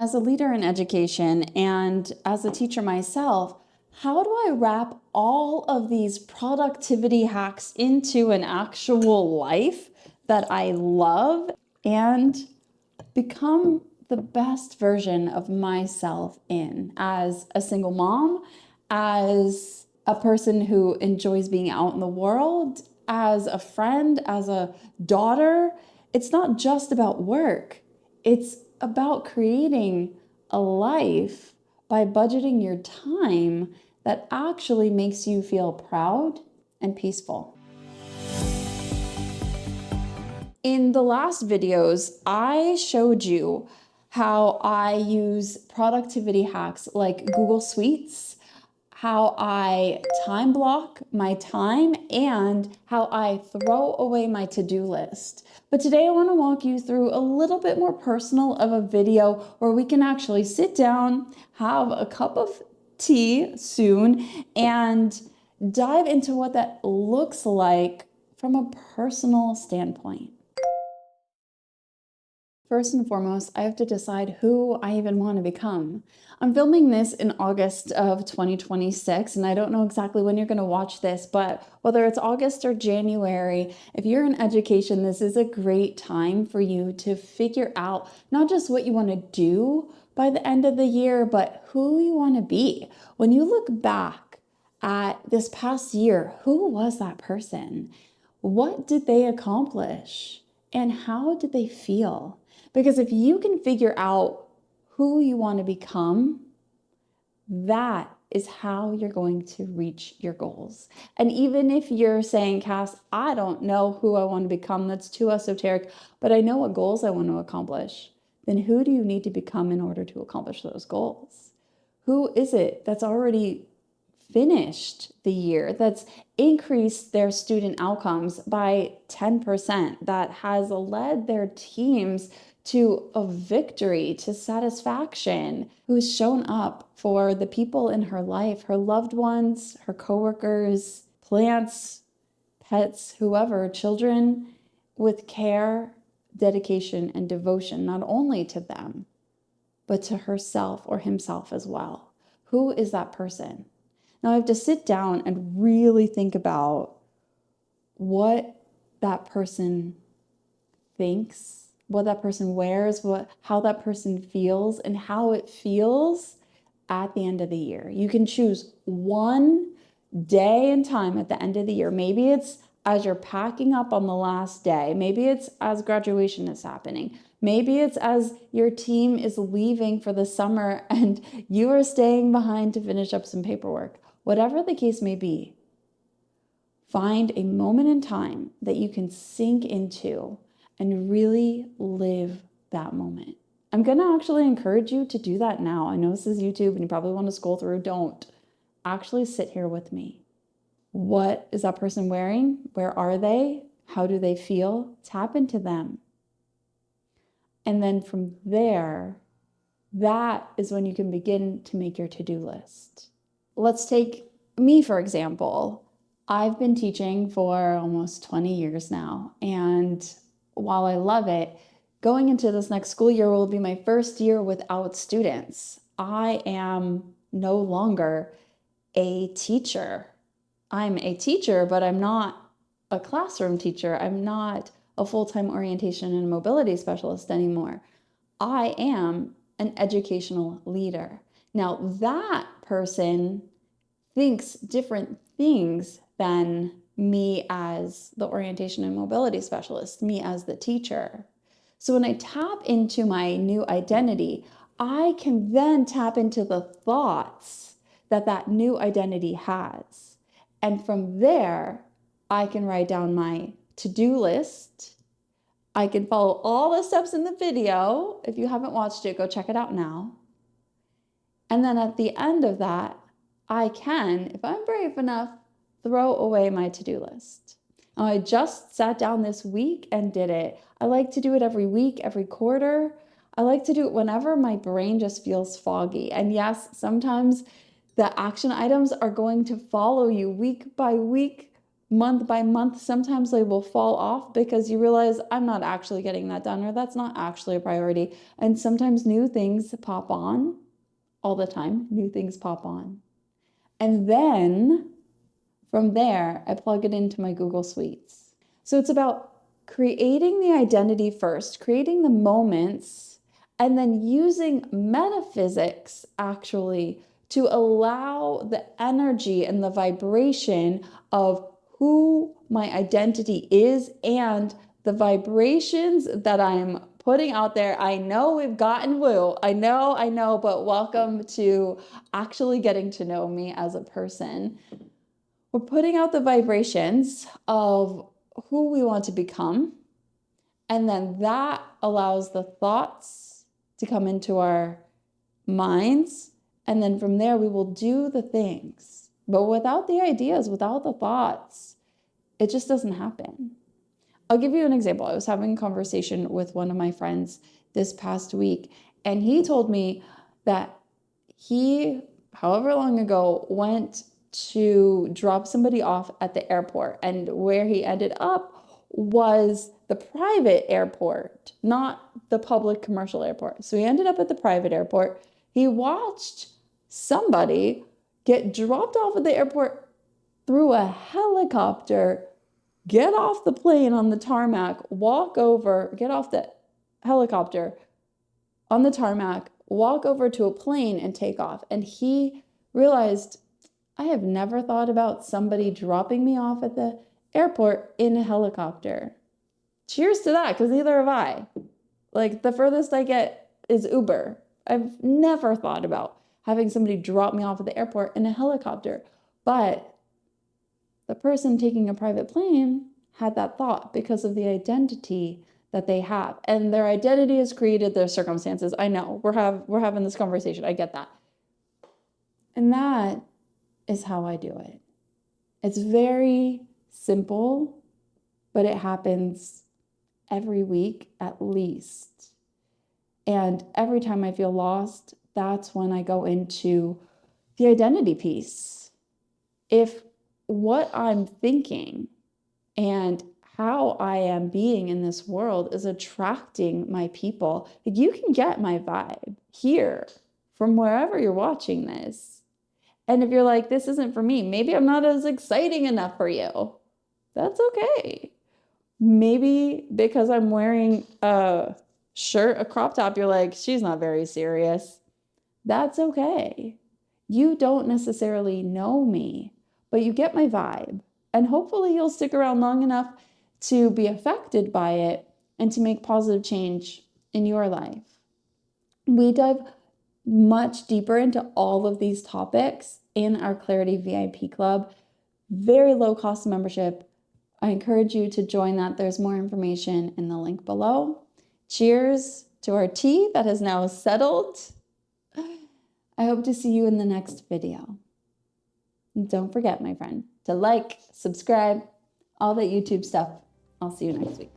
As a leader in education and as a teacher myself, how do I wrap all of these productivity hacks into an actual life that I love and become the best version of myself in as a single mom, as a person who enjoys being out in the world, as a friend, as a daughter? It's not just about work. It's about creating a life by budgeting your time that actually makes you feel proud and peaceful. In the last videos, I showed you how I use productivity hacks like Google Suites, how I time block my time, and how I throw away my to-do list. But today I want to walk you through a little bit more personal of a video where we can actually sit down, have a cup of tea soon, and dive into what that looks like from a personal standpoint. First and foremost, I have to decide who I even want to become. I'm filming this in August of 2026, and I don't know exactly when you're going to watch this, but whether it's August or January, if you're in education, this is a great time for you to figure out not just what you want to do by the end of the year, but who you want to be. When you look back at this past year, who was that person? What did they accomplish? And how did they feel? Because if you can figure out who you want to become, that is how you're going to reach your goals. And even if you're saying, Cass, I don't know who I want to become, that's too esoteric, but I know what goals I want to accomplish, then who do you need to become in order to accomplish those goals? Who is it that's already finished the year, that's increased their student outcomes by 10%, that has led their teams to a victory, to satisfaction, who's shown up for the people in her life, her loved ones, her coworkers, plants, pets, whoever, children, with care, dedication, and devotion, not only to them, but to herself or himself as well. Who is that person? Now I have to sit down and really think about what that person thinks, what that person wears, how that person feels, and how it feels at the end of the year. You can choose one day and time at the end of the year. Maybe it's as you're packing up on the last day. Maybe it's as graduation is happening. Maybe it's as your team is leaving for the summer and you are staying behind to finish up some paperwork. Whatever the case may be, find a moment in time that you can sink into and really live that moment. I'm going to actually encourage you to do that now. I know this is YouTube and you probably want to scroll through. Don't. Actually sit here with me. What is that person wearing? Where are they? How do they feel? Tap into them. And then from there, that is when you can begin to make your to-do list. Let's take me, for example. I've been teaching for almost 20 years now. And while I love it, going into this next school year will be my first year without students. I am no longer a teacher. I'm a teacher, but I'm not a classroom teacher. I'm not a full-time orientation and mobility specialist anymore. I am an educational leader. Now, that person thinks different things than me as the orientation and mobility specialist, me as the teacher. So when I tap into my new identity, I can then tap into the thoughts that that new identity has. And from there, I can write down my to-do list. I can follow all the steps in the video. If you haven't watched it, go check it out now. And then at the end of that, I can, if I'm brave enough, throw away my to-do list. Now, I just sat down this week and did it. I like to do it every week, every quarter. I like to do it whenever my brain just feels foggy. And yes, sometimes the action items are going to follow you week by week, month by month, sometimes they will fall off because you realize I'm not actually getting that done, or that's not actually a priority. And sometimes new things pop on all the time. New things pop on. And then from there, I plug it into my Google Suites. So it's about creating the identity first, creating the moments, and then using metaphysics actually to allow the energy and the vibration of who my identity is and the vibrations that I'm putting out there. I know we've gotten woo. I know, but welcome to actually getting to know me as a person. We're putting out the vibrations of who we want to become. And then that allows the thoughts to come into our minds. And then from there, we will do the things. But without the ideas, without the thoughts, it just doesn't happen. I'll give you an example. I was having a conversation with one of my friends this past week, and he told me that he, however long ago, went to drop somebody off at the airport, and where he ended up was the private airport, not the public commercial airport. So he ended up at the private airport. He watched somebody get dropped off at the airport through a helicopter, get off the plane on the tarmac, walk over, get off the helicopter on the tarmac, walk over to a plane and take off. And he realized, I have never thought about somebody dropping me off at the airport in a helicopter. Cheers to that, because neither have I. Like, the furthest I get is Uber. I've never thought about having somebody drop me off at the airport in a helicopter. But the person taking a private plane had that thought because of the identity that they have. And their identity has created their circumstances. I know, we're having this conversation. I get that. And that is how I do it. It's very simple, but it happens every week at least. And every time I feel lost, that's when I go into the identity piece. If what I'm thinking and how I am being in this world is attracting my people, you can get my vibe here from wherever you're watching this. And if you're like, this isn't for me, maybe I'm not as exciting enough for you. That's okay. Maybe because I'm wearing a shirt, a crop top, you're like, she's not very serious. That's okay. You don't necessarily know me, but you get my vibe. And hopefully you'll stick around long enough to be affected by it and to make positive change in your life. We dive much deeper into all of these topics in our Clarity VIP Club. Very low cost membership. I encourage you to join that. There's more information in the link below. Cheers to our tea that has now settled. I hope to see you in the next video. And don't forget, my friend, to like, subscribe, all that YouTube stuff. I'll see you next week.